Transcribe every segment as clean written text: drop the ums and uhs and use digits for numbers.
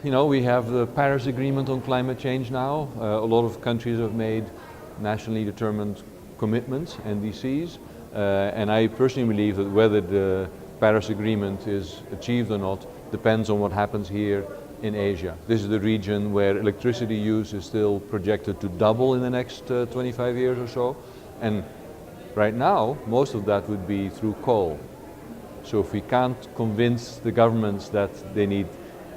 you know, we have the Paris Agreement on climate change now. A lot of countries have made nationally determined commitments, NDCs, and I personally believe that whether the Paris Agreement is achieved or not depends on what happens here in Asia. This is the region where electricity use is still projected to double in the next 25 years or so, and right now most of that would be through coal. So if we can't convince the governments that they need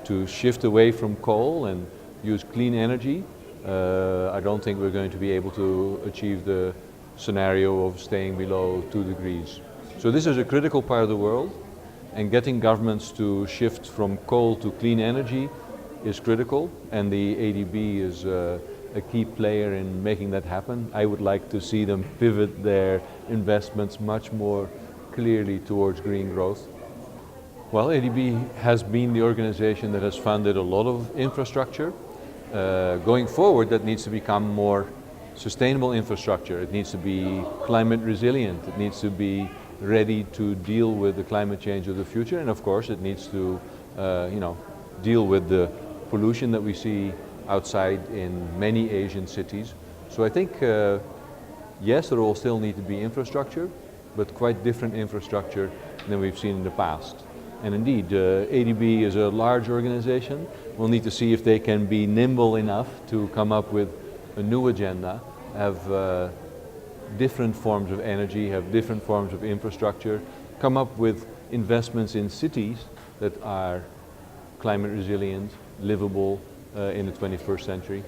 to shift away from coal and use clean energy, I don't think we're going to be able to achieve the scenario of staying below 2 degrees. So this is a critical part of the world, and getting governments to shift from coal to clean energy is critical, and the ADB is a key player in making that happen. I would like to see them pivot their investments much more clearly towards green growth. Well, ADB has been the organization that has funded a lot of infrastructure. Going forward, that needs to become more sustainable infrastructure. It needs to be climate resilient. It needs to be ready to deal with the climate change of the future. And of course, it needs to deal with the pollution that we see outside in many Asian cities. So I think, yes, there will still need to be infrastructure, but quite different infrastructure than we've seen in the past. And indeed, ADB is a large organization. We'll need to see if they can be nimble enough to come up with a new agenda, have different forms of energy, have different forms of infrastructure, come up with investments in cities that are climate resilient, livable in the 21st century.